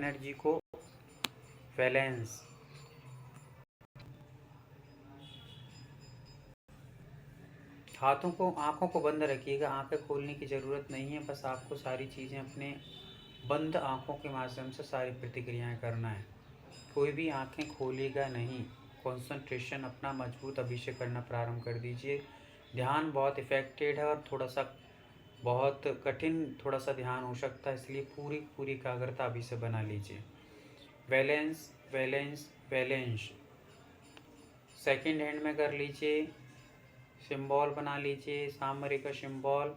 Energy को balance. हाथों को, आँखों को बंद रखिएगा, आँखें खोलने की ज़रूरत नहीं है, बस आपको सारी चीज़ें अपने बंद आँखों के माध्यम से सारी प्रतिक्रियाएं करना है। कोई भी आँखें खोलेगा नहीं। कंसंट्रेशन अपना मजबूत अभी से करना प्रारंभ कर दीजिए। ध्यान बहुत इफ़ेक्टेड है और थोड़ा सा बहुत कठिन थोड़ा सा ध्यान हो सकता है, इसलिए पूरी पूरी एकाग्रता अभी से बना लीजिए। Balance balance balance. Second hand में कर लीजिए, सिंबल बना लीजिए, सामरी का सिंबल।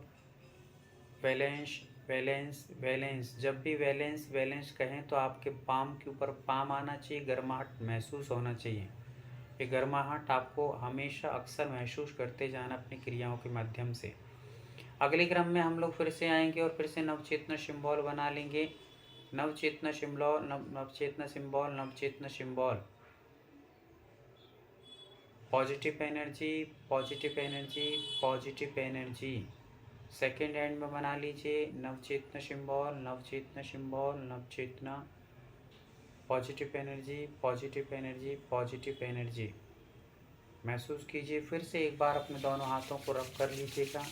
Balance balance balance. जब भी बैलेंस बैलेंस कहें तो आपके पाम के ऊपर पाम आना चाहिए, गर्माहट महसूस होना चाहिए। ये गर्माहट आपको हमेशा अक्सर महसूस करते जाना अपनी क्रियाओं के माध्यम से। अगले क्रम में हम लोग फिर से आएंगे और फिर से नवचेतना सिंबल बना लेंगे। नवचेतना सिंबल, नवचेतना सिंबल, नवचेतना symbol. Positive energy, positive energy, positive energy. Second hand में बना लीजिए, नवचेतना सिंबल, नवचेतना सिंबल, नवचेतना। Positive energy, positive energy, positive energy. महसूस कीजिए। फिर से एक बार अपने दोनों हाथों को रब कर लीजिएगा।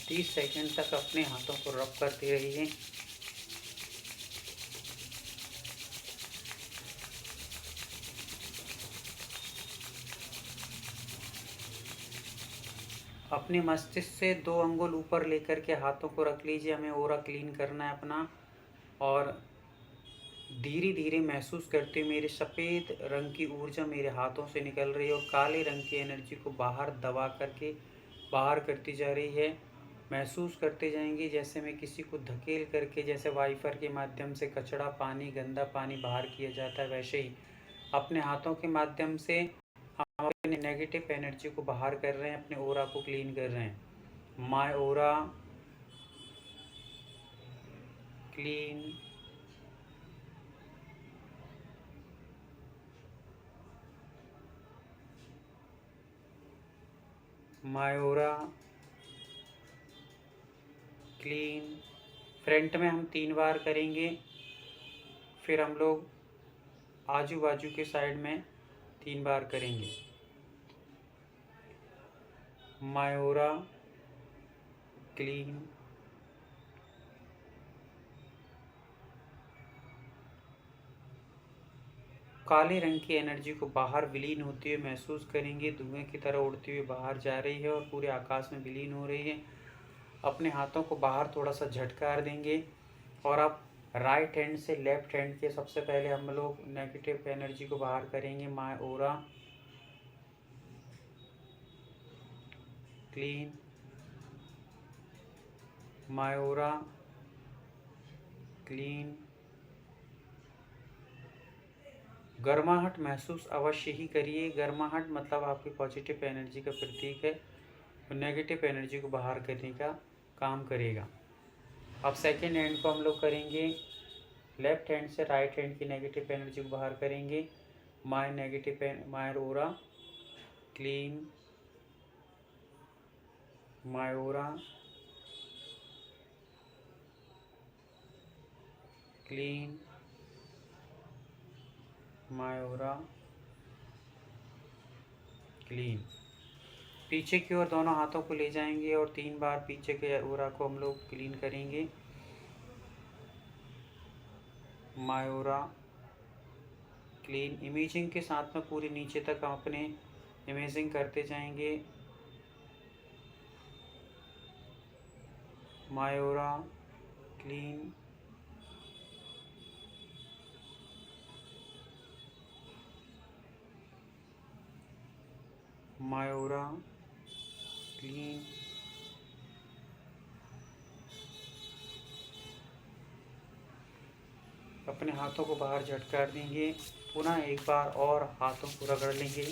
तीस सेकेंड तक अपने हाथों को रब करते रहिए। अपने मस्तिष्क से 2 अंगुल ऊपर लेकर के हाथों को रख लीजिए। हमें ओरा क्लीन करना है अपना, और धीरे धीरे महसूस करते हुए मेरे सफ़ेद रंग की ऊर्जा मेरे हाथों से निकल रही है और काले रंग की एनर्जी को बाहर दबा करके बाहर करती जा रही है। महसूस करते जाएंगे जैसे मैं किसी को धकेल करके, जैसे वाइपर के माध्यम से कचरा पानी, गंदा पानी बाहर किया जाता है, वैसे ही अपने हाथों के माध्यम से हम अपने नेगेटिव एनर्जी को बाहर कर रहे हैं, अपने ओरा को क्लीन कर रहे हैं। My aura clean. My aura clean. Front में हम 3 बार करेंगे, फिर हम लोग आजू बाजू के साइड में 3 बार करेंगे। My aura clean. काले रंग की एनर्जी को बाहर विलीन होते हुए महसूस करेंगे, धुएं की तरह उड़ती हुई बाहर जा रही है और पूरे आकाश में विलीन हो रही है। अपने हाथों को बाहर थोड़ा सा झटकार देंगे और आप राइट हैंड से लेफ्ट हैंड के सबसे पहले हम लोग नेगेटिव एनर्जी को बाहर करेंगे। My aura clean. My aura clean. गर्माहट महसूस अवश्य ही करिए। गर्माहट मतलब आपकी पॉजिटिव एनर्जी का प्रतीक है और नेगेटिव एनर्जी को बाहर करने का काम करेगा। अब सेकेंड हैंड को हम लोग करेंगे, लेफ्ट हैंड से राइट हैंड की नेगेटिव एनर्जी को बाहर करेंगे। My aura clean. My aura clean. My aura clean. पीछे की ओर दोनों हाथों को ले जाएंगे और 3 बार पीछे के ओरा को हम लोग क्लीन करेंगे। My aura clean. इमेजिंग के साथ में पूरे नीचे तक हम अपने इमेजिंग करते जाएंगे। My aura clean. My aura clean. अपने हाथों को बाहर झटकार देंगे। पुनः एक बार और हाथों को रगड़ लेंगे।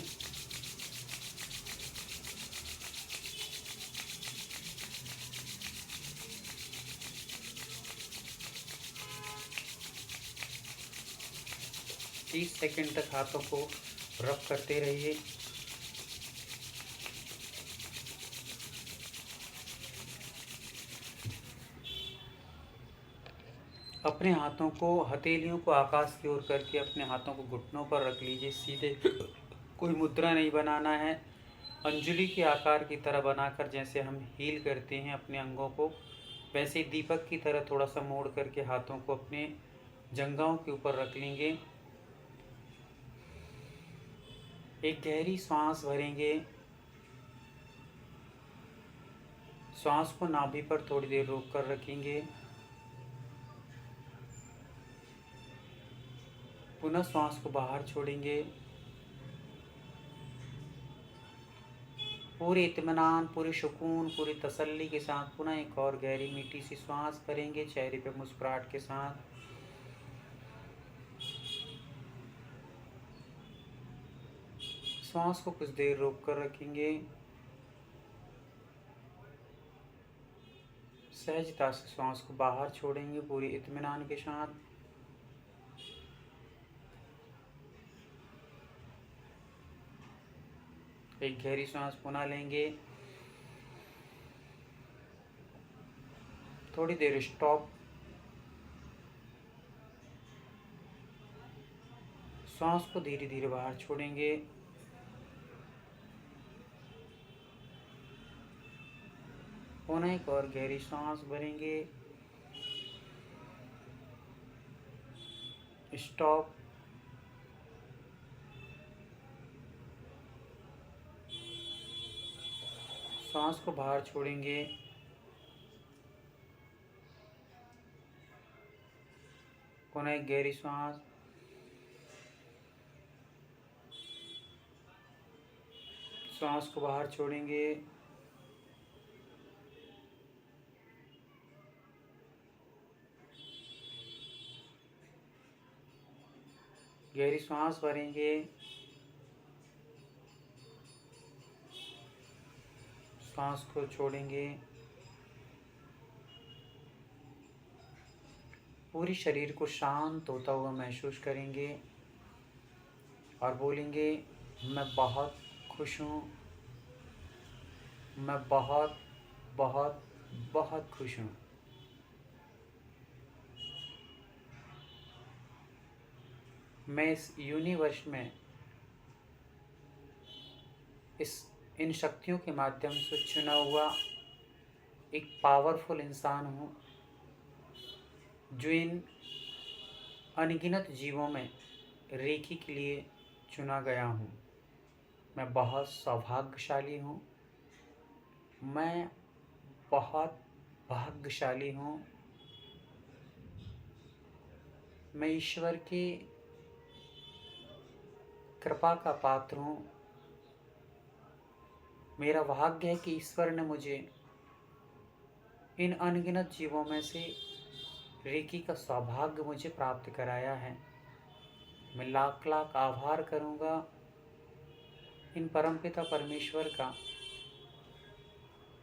तीस सेकंड तक हाथों को रब करते रहिए। अपने हाथों को, हथेलियों को आकाश की ओर करके अपने हाथों को घुटनों पर रख लीजिए सीधे। कोई मुद्रा नहीं बनाना है। अंजलि के आकार की तरह बनाकर, जैसे हम हील करते हैं अपने अंगों को, वैसे ही दीपक की तरह थोड़ा सा मोड़ करके हाथों को अपने जंघाओं के ऊपर रख लेंगे। एक गहरी सांस भरेंगे। सांस को नाभि पर थोड़ी देर रोक कर रखेंगे। पुनः सांस को बाहर छोड़ेंगे। पूरे इत्मीनान, पूरे सुकून, पूरी तसल्ली के साथ पुनः एक और गहरी मीठी सी सांस भरेंगे, चेहरे पे मुस्कुराहट के साथ। सांस को कुछ देर रोक कर रखेंगे। सहजता से सांस को बाहर छोड़ेंगे पूरी इत्मीनान के साथ। एक गहरी सांस पुनः लेंगे। थोड़ी देर स्टॉप। सांस को धीरे धीरे बाहर छोड़ेंगे। पुनः एक और गहरी सांस भरेंगे। स्टॉप। सांस को बाहर छोड़ेंगे। पुनः एक गहरी सांस। सांस को बाहर छोड़ेंगे। गहरी सांस भरेंगे। सांस को छोड़ेंगे। पूरी शरीर को शांत होता हुआ महसूस करेंगे और बोलेंगे, मैं बहुत खुश हूँ। मैं बहुत बहुत बहुत खुश हूँ। मैं इस यूनिवर्स में इन शक्तियों के माध्यम से चुना हुआ एक पावरफुल इंसान हूँ, जो इन अनगिनत जीवों में रेकी के लिए चुना गया हूँ। मैं बहुत सौभाग्यशाली हूँ। मैं बहुत भाग्यशाली हूँ। मैं ईश्वर की कृपा का पात्र हूँ। मेरा भाग्य है कि ईश्वर ने मुझे इन अनगिनत जीवों में से रेकी का सौभाग्य मुझे प्राप्त कराया है। मैं लाख लाख आभार करूँगा इन परमपिता परमेश्वर का,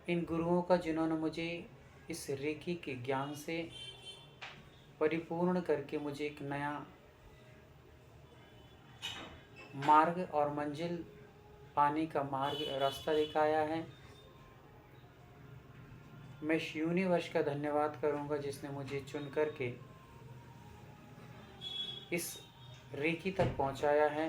इन गुरुओं का, जिन्होंने मुझे इस रेकी के ज्ञान से परिपूर्ण करके मुझे एक नया मार्ग और मंजिल पाने का मार्ग रास्ता दिखाया है। मैं इस यूनिवर्स का धन्यवाद करूंगा जिसने मुझे चुन करके इस रेकी तक पहुंचाया है।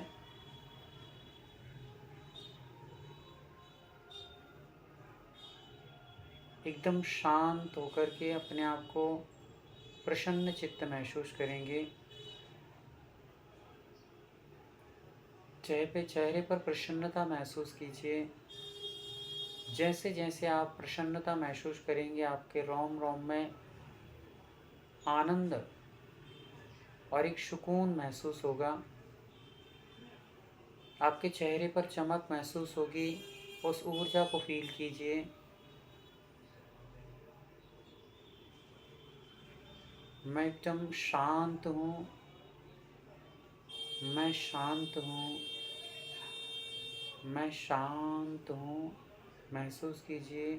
एकदम शांत होकर के अपने आप को प्रसन्न चित्त महसूस करेंगे। चेहरे पर प्रसन्नता महसूस कीजिए। जैसे जैसे आप प्रसन्नता महसूस करेंगे, आपके रोम रोम में आनंद और एक सुकून महसूस होगा। आपके चेहरे पर चमक महसूस होगी। उस ऊर्जा को फील कीजिए। मैं एकदम शांत हूँ। मैं शांत हूँ। मैं शांत हूँ महसूस कीजिए।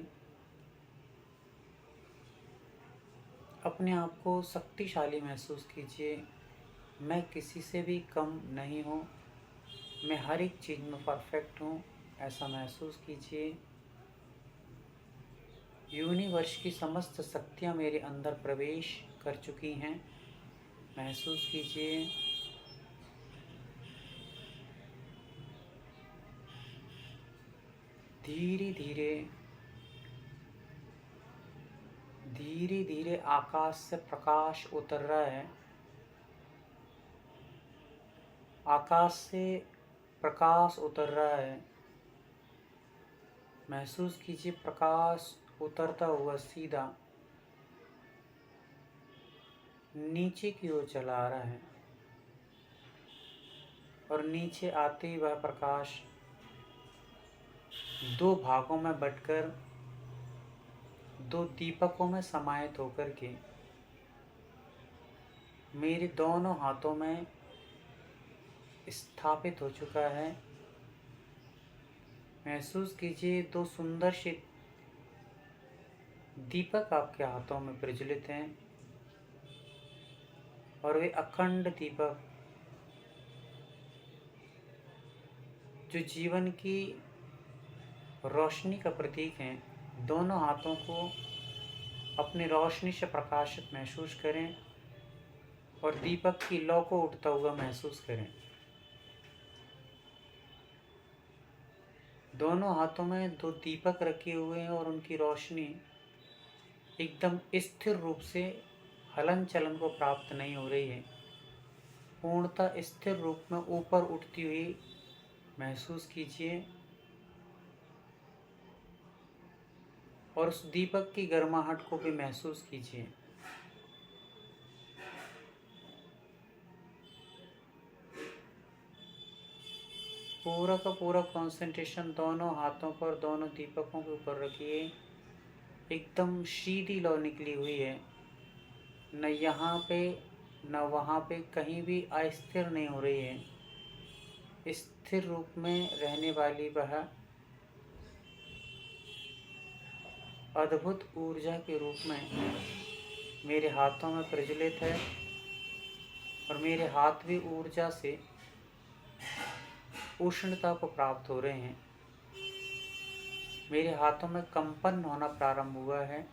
अपने आप को शक्तिशाली महसूस कीजिए। मैं किसी से भी कम नहीं हूँ। मैं हर एक चीज़ में परफेक्ट हूँ, ऐसा महसूस कीजिए। यूनिवर्स की समस्त शक्तियाँ मेरे अंदर प्रवेश कर चुकी हैं। महसूस कीजिए धीरे धीरे धीरे धीरे आकाश से प्रकाश उतर रहा है। आकाश से प्रकाश उतर रहा है। महसूस कीजिए प्रकाश उतरता हुआ सीधा नीचे की ओर चला आ रहा है और नीचे आते ही वह प्रकाश दो भागों में बंटकर दो दीपकों में समाहित होकर के मेरे दोनों हाथों में स्थापित हो चुका है। महसूस कीजिए दो सुंदर से दीपक आपके हाथों में प्रज्वलित हैं और वे अखंड दीपक जो जीवन की रोशनी का प्रतीक हैं, दोनों हाथों को अपनी रोशनी से प्रकाशित महसूस करें और दीपक की लौ को उठता हुआ महसूस करें। दोनों हाथों में दो दीपक रखे हुए हैं और उनकी रोशनी एकदम स्थिर रूप से हलन चलन को प्राप्त नहीं हो रही है, पूर्णतः स्थिर रूप में ऊपर उठती हुई महसूस कीजिए और उस दीपक की गर्माहट को भी महसूस कीजिए। पूरा का पूरा कंसंट्रेशन दोनों हाथों पर, दोनों दीपकों के ऊपर रखिए। एकदम सीधी लौ निकली हुई है, न यहाँ पे न वहाँ पे, कहीं भी अस्थिर नहीं हो रही है। स्थिर रूप में रहने वाली वह अद्भुत ऊर्जा के रूप में मेरे हाथों में प्रज्वलित है और मेरे हाथ भी ऊर्जा से उष्णता को प्राप्त हो रहे हैं। मेरे हाथों में कंपन होना प्रारंभ हुआ है।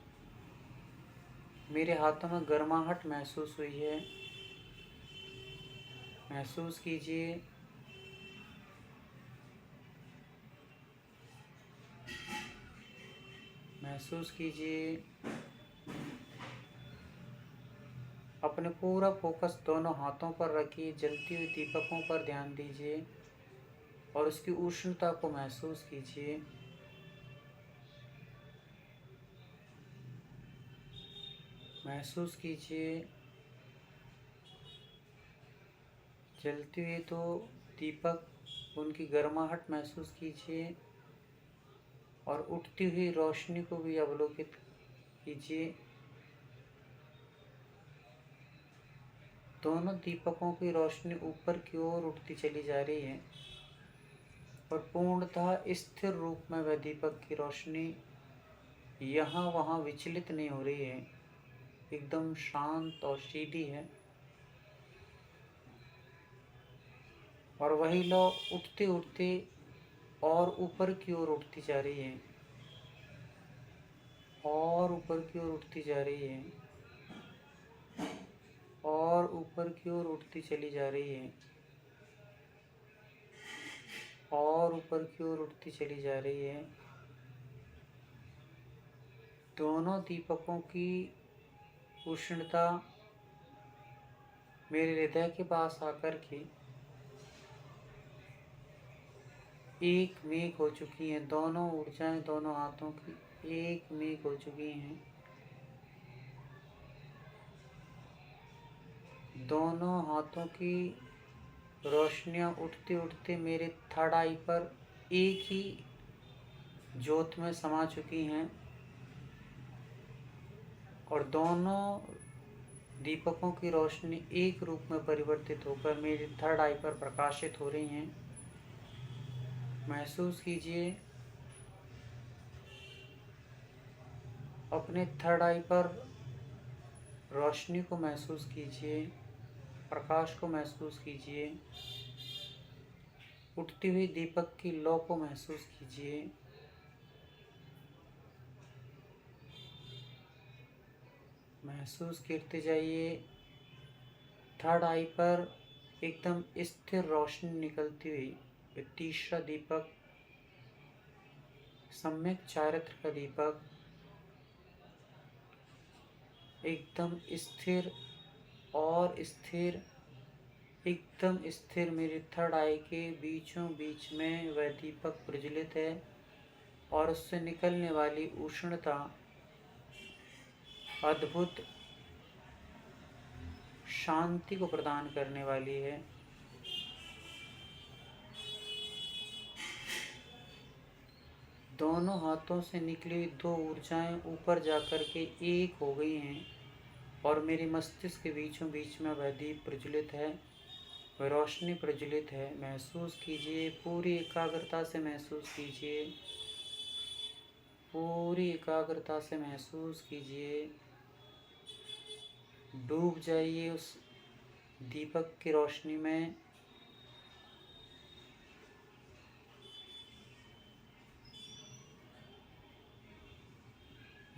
मेरे हाथों में गर्माहट महसूस हुई है। महसूस कीजिए महसूस कीजिए अपने पूरा फोकस दोनों हाथों पर रखिए। जलती हुई दीपकों पर ध्यान दीजिए और उसकी उष्णता को महसूस कीजिए। महसूस कीजिए जलते हुए तो दीपक, उनकी गर्माहट महसूस कीजिए और उठती हुई रोशनी को भी अवलोकित कीजिए। दोनों दीपकों की रोशनी ऊपर की ओर उठती चली जा रही है और पूर्णतः स्थिर रूप में वह दीपक की रोशनी यहाँ वहाँ विचलित नहीं हो रही है, एकदम शांत और सीधी है। और वही लौ उठते उठते और ऊपर की ओर उठती जा रही है और ऊपर की ओर उठती जा रही है और ऊपर की ओर उठती चली जा रही है और ऊपर की ओर उठती चली जा रही है। दोनों दीपकों की उष्णता मेरे हृदय के पास आकर के एक मेघ हो चुकी हैं। दोनों ऊर्जाएं दोनों हाथों की एक मेघ हो चुकी हैं। दोनों हाथों की रोशनियां उठते उठते मेरे थर्ड आई पर एक ही ज्योत में समा चुकी हैं और दोनों दीपकों की रोशनी एक रूप में परिवर्तित होकर मेरी थर्ड आई पर प्रकाशित हो रही हैं। महसूस कीजिए अपने थर्ड आई पर रोशनी को महसूस कीजिए, प्रकाश को महसूस कीजिए, उठती हुई दीपक की लौ को महसूस कीजिए। महसूस करते जाइए थर्ड आई पर एकदम स्थिर रोशनी निकलती हुई। तीसरा दीपक सम्यक चारित्र का दीपक एकदम स्थिर और स्थिर, एकदम स्थिर मेरी थर्ड आई के बीचों बीच में वह दीपक प्रज्वलित है और उससे निकलने वाली उष्णता अद्भुत शांति को प्रदान करने वाली है। दोनों हाथों से निकली दो ऊर्जाएं ऊपर जाकर के एक हो गई हैं और मेरे मस्तिष्क के बीचों बीच में वह दीप प्रज्वलित है, वह रोशनी प्रज्वलित है। महसूस कीजिए, पूरी एकाग्रता से महसूस कीजिए, पूरी एकाग्रता से महसूस कीजिए। डूब जाइए उस दीपक की रोशनी में।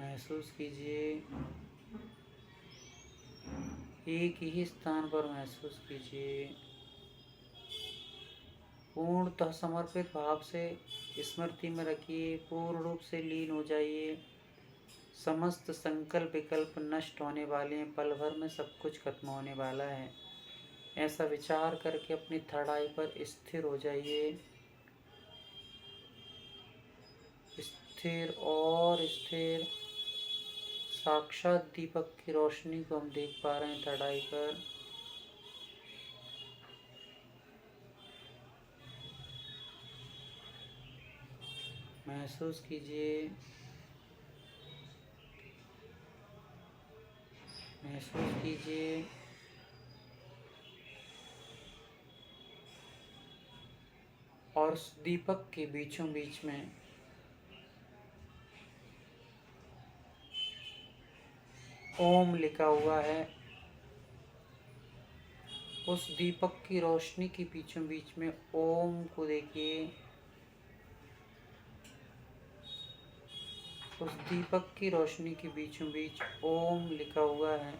महसूस कीजिए, एक ही स्थान पर महसूस कीजिए। पूर्णतः समर्पित भाव से स्मृति में रखिए, पूर्ण रूप से लीन हो जाइए। समस्त संकल्प विकल्प नष्ट होने वाले हैं, पल भर में सब कुछ खत्म होने वाला है, ऐसा विचार करके अपनी थर्ड आई पर स्थिर हो जाइए। स्थिर और स्थिर साक्षात दीपक की रोशनी को हम देख पा रहे हैं थर्ड आई पर। महसूस कीजिए, महसूस कीजिए। और उस दीपक के बीचों बीच में ओम लिखा हुआ है। उस दीपक की रोशनी के बीचों बीच में ओम को देखिए। उस दीपक की रोशनी के बीचों बीच ओम लिखा हुआ है।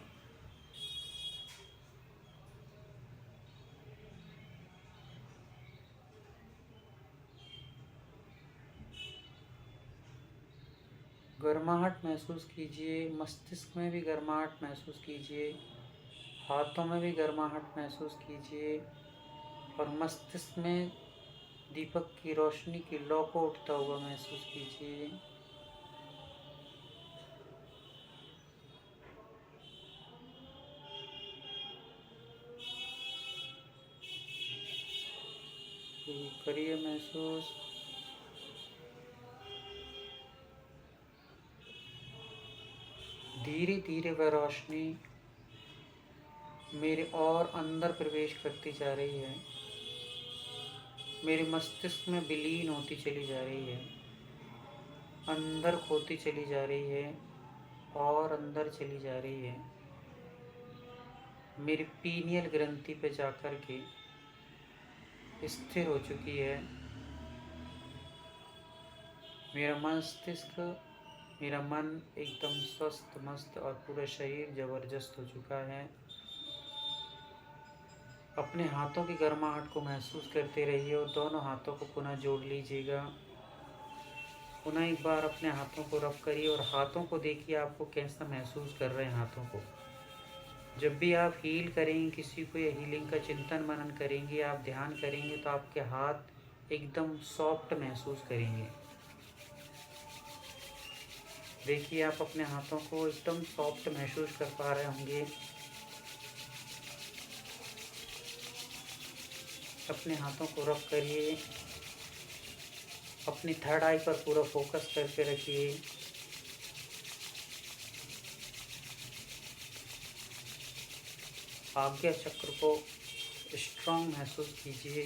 गर्माहट महसूस कीजिए, मस्तिष्क में भी गर्माहट महसूस कीजिए, हाथों में भी गर्माहट महसूस कीजिए और मस्तिष्क में दीपक की रोशनी की लौ को उठता हुआ महसूस कीजिए। करिए महसूस। धीरे धीरे वह रोशनी मेरे और अंदर प्रवेश करती जा रही है, मेरे मस्तिष्क में विलीन होती चली जा रही है, अंदर खोती चली जा रही है और अंदर चली जा रही है। मेरी पीनियल ग्रंथि पे जाकर के स्थिर हो चुकी है। मेरा मस्तिष्क, मेरा मन एकदम स्वस्थ मस्त और पूरा शरीर जबरदस्त हो चुका है। अपने हाथों की गर्माहट को महसूस करते रहिए और दोनों हाथों को पुनः जोड़ लीजिएगा। पुनः एक बार अपने हाथों को रब करिए और हाथों को देखिए आपको कैसा महसूस कर रहे हैं हाथों को। जब भी आप हील करेंगे किसी को या हीलिंग का चिंतन मनन करेंगे, आप ध्यान करेंगे तो आपके हाथ एकदम सॉफ्ट महसूस करेंगे। देखिए आप अपने हाथों को एकदम सॉफ्ट महसूस कर पा रहे होंगे। अपने हाथों को रब करिए, अपनी थर्ड आई पर पूरा फोकस करके रखिए। आज्ञा चक्र को स्ट्रॉन्ग महसूस कीजिए।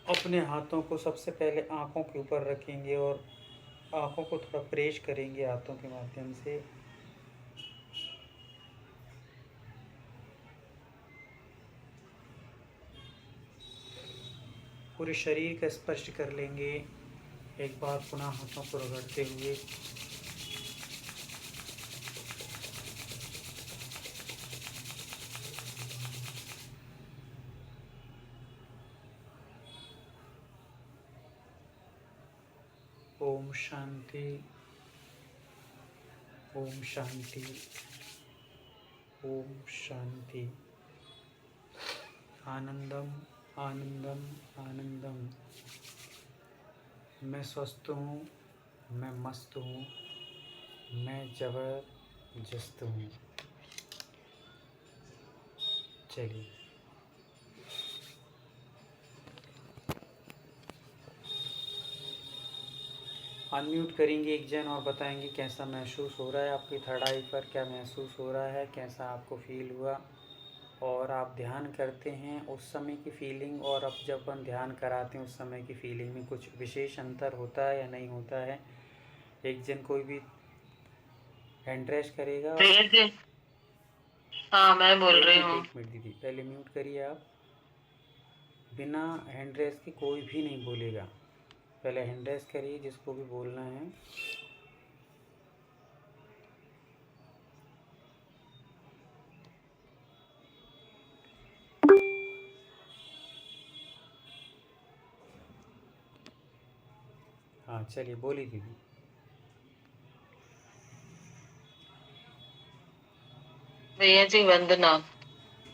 अपने हाथों को सबसे पहले आँखों के ऊपर रखेंगे और आँखों को थोड़ा प्रेस करेंगे हाथों के माध्यम से। पूरे शरीर का स्पर्श कर लेंगे। एक बार पुनः हाथों को रगड़ते हुए ओम शांति, ओम शांति, ओम शांति। आनंदम, आनंदम, आनंदम। मैं स्वस्थ हूँ, मैं मस्त हूँ, मैं जबरदस्त हूँ। चलिए, अनम्यूट करेंगे एक जन और बताएंगे कैसा महसूस हो रहा है आपकी थर्ड आई पर, क्या महसूस हो रहा है, कैसा आपको फील हुआ। और आप ध्यान करते हैं उस समय की फीलिंग और अब जब अपन ध्यान कराते हैं उस समय की फीलिंग में कुछ विशेष अंतर होता है या नहीं होता है। एक जन कोई भी हैंड रेस करेगा। हाँ, मैं बोल रही हूँ। एक मिनट दीदी, पहले म्यूट करिए आप। बिना हैंड रेस के कोई भी नहीं बोलेगा। पहले हैंड रेस करिए जिसको भी बोलना है। हाँ चलिए, बोलिए दीदी। भैया जी वंदना।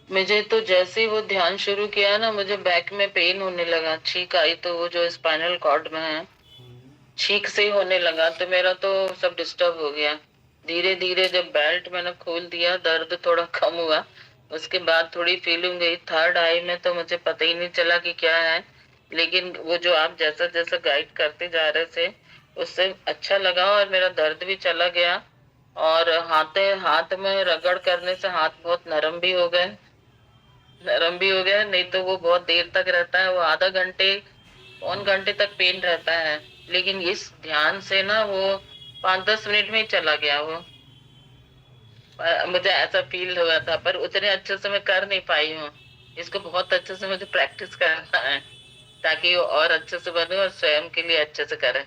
मुझे तो जैसे ही वो ध्यान शुरू किया ना, मुझे बैक में पेन होने लगा, छींक आई, तो वो जो स्पाइनल कॉर्ड में है, छींक से ही होने लगा, तो मेरा तो सब डिस्टर्ब हो गया। धीरे धीरे जब बेल्ट मैंने खोल दिया, दर्द थोड़ा कम हुआ। उसके बाद थोड़ी फीलिंग गई थर्ड आई में, तो मुझे पता ही नहीं चला कि क्या है। लेकिन वो जो आप जैसा जैसा गाइड करते जा रहे थे, उससे अच्छा लगा और मेरा दर्द भी चला गया। और हाथ में रगड़ करने से हाथ बहुत नरम भी हो गया। नहीं तो वो बहुत देर तक रहता है, वो आधा घंटे पौन घंटे तक पेन रहता है। लेकिन इस ध्यान से ना वो 5-10 मिनट में ही चला गया वो। मुझे ऐसा फील हुआ था, पर उतने अच्छे से मैं कर नहीं पाई हूँ। इसको बहुत अच्छे से मुझे प्रैक्टिस करना है, ताकि वो और अच्छे से बने और स्वयं के लिए अच्छे से करे।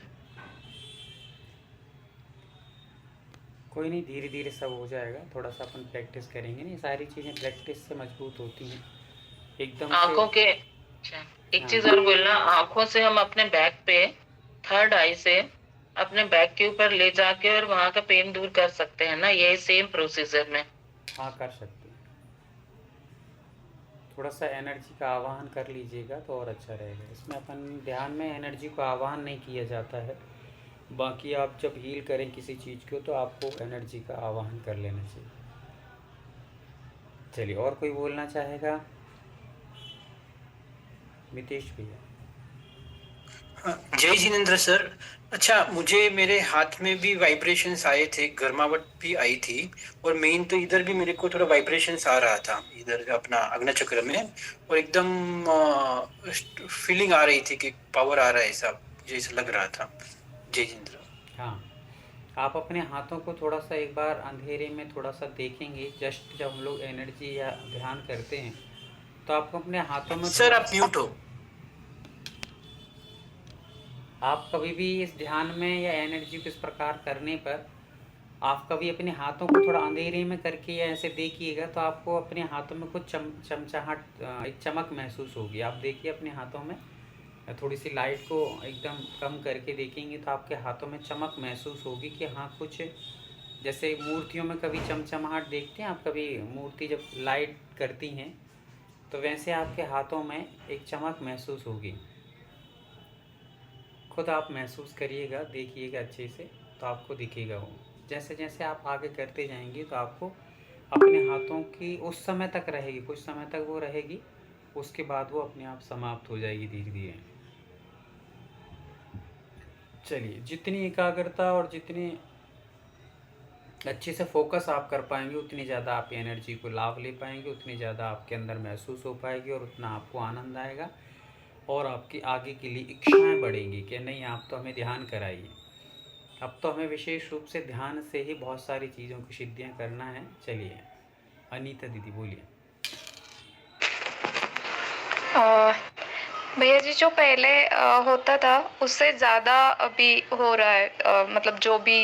कोई नहीं, धीरे धीरे सब हो जाएगा। थोड़ा सा अपन प्रैक्टिस करेंगे, नहीं सारी चीज़ें प्रैक्टिस से मजबूत होती हैं एकदम से। आंखों के अच्छा, एक हाँ चीज और बोलना, आंखों से हम अपने बैक पे, थर्ड आई से अपने बैक के ऊपर ले जाके और वहां का पेन दूर कर सकते हैं ना, ये सेम प्रोसीजर में? हाँ, कर सकते हैं। थोड़ा सा एनर्जी का आवाहन कर लीजिएगा तो और अच्छा रहेगा। इसमें अपन ध्यान में एनर्जी को आवाहन नहीं किया जाता है। बाकी आप जब हील करें किसी चीज़ को तो आपको एनर्जी का आवाहन कर लेना चाहिए। चलिए, और कोई बोलना चाहेगा? मितेश भैया। जय जिनेन्द्र सर। अच्छा, मुझे मेरे हाथ में भी वाइब्रेशंस आए थे, गर्मावट भी आई थी। और मेन तो इधर भी मेरे को थोड़ा वाइब्रेशंस आ रहा था, इधर अपना अग्न चक्र में। और एकदम फीलिंग आ रही थी कि पावर आ रहा है, ऐसा जैसा लग रहा था। जय जिनेन्द्र। हाँ, आप अपने हाथों को थोड़ा सा एक बार अंधेरे में थोड़ा सा देखेंगे। जस्ट जब हम लोग एनर्जी या ध्यान करते हैं तो आपको अपने हाथों में सर थोड़ा, आप म्यूट हो। आप कभी भी इस ध्यान में या एनर्जी को इस प्रकार करने पर आप कभी अपने हाथों को थोड़ा अंधेरे में करके या ऐसे देखिएगा तो आपको अपने हाथों में कुछ चमचमाहट, एक चमक महसूस होगी। आप देखिए अपने हाथों में, थोड़ी सी लाइट को एकदम कम करके देखेंगे तो आपके हाथों में चमक महसूस होगी कि हाँ कुछ, जैसे मूर्तियों में कभी चमचमाहट देखते हैं आप, कभी मूर्ति जब लाइट करती हैं तो वैसे आपके हाथों में एक चमक महसूस होगी। खुद आप महसूस करिएगा, देखिएगा अच्छे से तो आपको दिखेगा वो। जैसे जैसे आप आगे करते जाएंगे तो आपको अपने हाथों की उस समय तक रहेगी, कुछ समय तक वो रहेगी, उसके बाद वो अपने आप समाप्त हो जाएगी धीरे धीरे। चलिए, जितनी एकाग्रता और जितनी अच्छे से फोकस आप कर पाएंगे उतनी ज़्यादा आप एनर्जी को लाभ ले पाएंगे, उतनी ज़्यादा आपके अंदर महसूस हो पाएगी और उतना आपको आनंद आएगा और आपकी आगे के लिए इच्छाएं बढ़ेंगी कि नहीं आप तो हमें ध्यान कराइए। अब तो हमें विशेष रूप से ध्यान से ही बहुत सारी चीज़ों की सिद्धियाँ करना है। चलिए, अनीता दीदी बोलिए। भैया जी, जो पहले होता था उससे ज़्यादा अभी हो रहा है, मतलब जो भी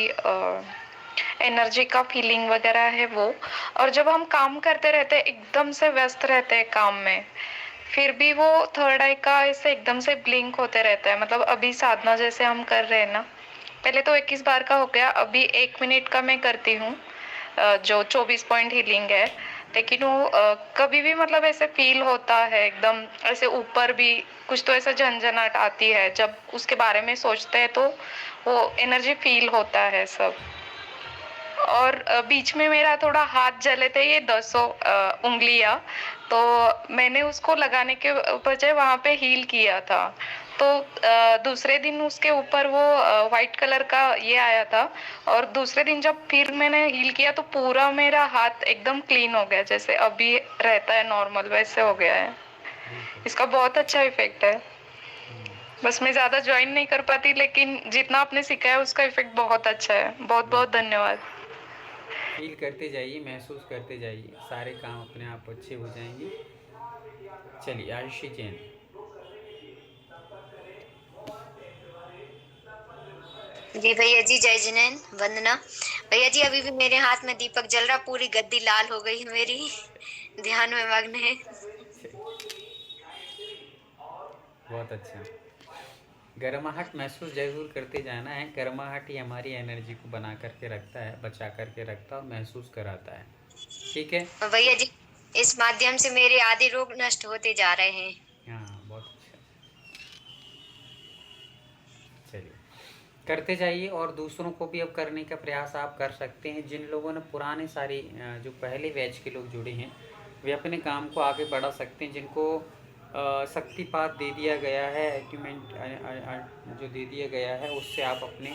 एनर्जी का फीलिंग वगैरह है वो। और जब हम काम करते रहते हैं, एकदम से व्यस्त रहते हैं काम में, फिर भी वो थर्ड आई का ऐसे एकदम से ब्लिंक होते रहता है। मतलब अभी साधना जैसे हम कर रहे हैं ना, पहले तो 21 बार का हो गया, अभी 1 मिनट का मैं करती हूँ, जो 24 पॉइंट हीलिंग है। लेकिन वो कभी भी मतलब ऐसे फील होता है एकदम ऐसे ऊपर भी कुछ तो ऐसा झंझनाहट आती है, जब उसके बारे में सोचते हैं तो वो एनर्जी फील होता है सब। और बीच में मेरा थोड़ा हाथ जले थे, ये 10 उंगलियां, तो मैंने उसको लगाने के बजाय वहां पे हील किया था। तो दूसरे दिन उसके ऊपर वो वाइट कलर का ये आया था। और दूसरे दिन जब फिर मैंने हील किया तो पूरा मेरा हाथ एकदम क्लीन हो गया, जैसे अभी रहता है नॉर्मल वैसे हो गया है। बिल्कुल। इसका बहुत अच्छा इफेक्ट है। हम्म। बस मैं ज्यादा ज्वाइन नहीं कर पाती, लेकिन जितना आपने सिखाया उसका इफेक्ट बहुत अच्छा है। बहुत बहुत बिल्कुल धन्यवाद। फील करते जाइए, महसूस करते जाइए, सारे काम अपने आप अच्छे हो जाएंगे। चलिए आयुषी जैन। जी भैया जी, जय जिनेन, वंदना। भैया जी, अभी भी मेरे हाथ में दीपक जल रहा, पूरी गद्दी लाल हो गई है मेरी। ध्यान में मग्न है। बहुत अच्छा। गर्माहट महसूस जरूर करते जाना है। गर्माहट ही हमारी एनर्जी को बना करके रखता है, बचा करके रखता है और महसूस कराता है। ठीक है। और भैया जी, इस माध्यम से मेरे आधे रोग नष्ट होते जा रहे हैं। हाँ बहुत अच्छा। चलिए करते जाइए और दूसरों को भी अब करने का प्रयास आप कर सकते हैं। जिन लोगों ने पुराने सारी जो पहले बैच के लोग जुड़े हैं, वे अपने काम को आगे बढ़ा सकते हैं। जिनको शक्तिपात दे दिया गया है, एक्यूमेंट जो दे दिया गया है, उससे आप अपने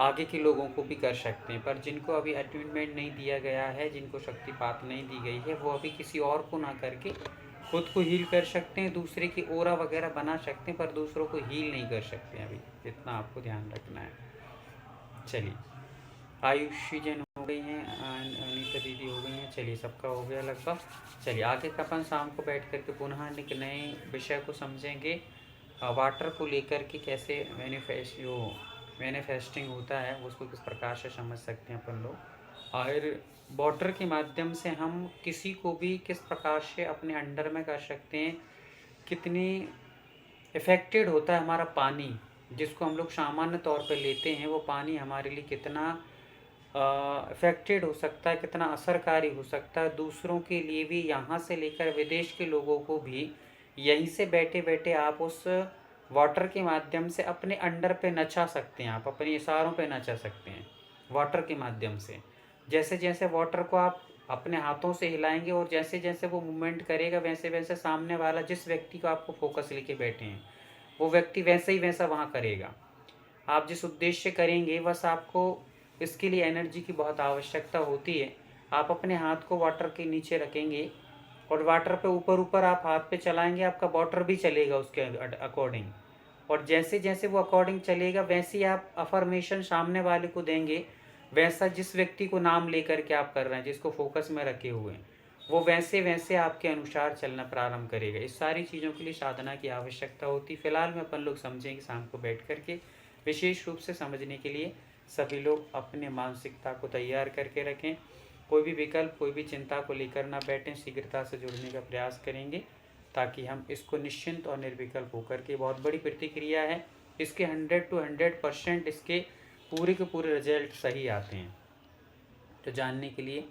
आगे के लोगों को भी कर सकते हैं। पर जिनको अभी अटैचमेंट नहीं दिया गया है, जिनको शक्तिपात नहीं दी गई है, वो अभी किसी और को ना करके खुद को हील कर सकते हैं, दूसरे की ओरा वगैरह बना सकते हैं, पर दूसरों को हील नहीं कर सकते हैं अभी। इतना आपको ध्यान रखना है। चलिए आयुषी जैन हो गई हैं, अनीता दीदी हो गई हैं। चलिए सबका हो गया लगभग। चलिए आगे का अपन शाम को बैठ करके पुनः एक नए विषय को समझेंगे। वाटर को लेकर के कैसे मैनिफेस्टिंग होता है, उसको किस प्रकार से समझ सकते हैं अपन लोग। और वाटर के माध्यम से हम किसी को भी किस प्रकार से अपने अंडर में कर सकते हैं। कितनी इफ़ेक्टेड होता है हमारा पानी, जिसको हम लोग सामान्य तौर पर लेते हैं, वो पानी हमारे लिए कितना इफ़ेक्टेड हो सकता है, कितना असरकारी हो सकता है। दूसरों के लिए भी, यहाँ से लेकर विदेश के लोगों को भी, यहीं से बैठे बैठे आप उस वाटर के माध्यम से अपने अंडर पे नचा सकते हैं, आप अपने इशारों पे नचा सकते हैं वाटर के माध्यम से। जैसे जैसे वाटर को आप अपने हाथों से हिलाएंगे और जैसे जैसे वो मूवमेंट करेगा, वैसे वैसे सामने वाला जिस व्यक्ति को आपको फोकस लेके बैठे हैं, वो व्यक्ति वैसे ही वैसा वहाँ करेगा। आप जिस उद्देश्य करेंगे, बस आपको इसके लिए एनर्जी की बहुत आवश्यकता होती है। आप अपने हाथ को वाटर के नीचे रखेंगे और वाटर पे ऊपर ऊपर आप हाथ पे चलाएंगे, आपका वाटर भी चलेगा उसके अकॉर्डिंग। और जैसे जैसे वो अकॉर्डिंग चलेगा, वैसे ही आप अफर्मेशन सामने वाले को देंगे, वैसा जिस व्यक्ति को नाम लेकर के आप कर रहे हैं, जिसको फोकस में रखे हुए हैं, वो वैसे वैसे आपके अनुसार चलना प्रारंभ करेगा। इस सारी चीज़ों के लिए साधना की आवश्यकता होती। फिलहाल में अपन लोग समझेंगे शाम को बैठ करके। विशेष रूप से समझने के लिए सभी लोग अपने मानसिकता को तैयार करके रखें। कोई भी विकल्प, कोई भी चिंता को लेकर ना बैठें, शीघ्रता से जुड़ने का प्रयास करेंगे, ताकि हम इसको निश्चिंत और निर्विकल्प होकर के, बहुत बड़ी प्रतिक्रिया है इसके, 100 to 100% इसके पूरे के पूरे रिजल्ट सही आते हैं। तो जानने के लिए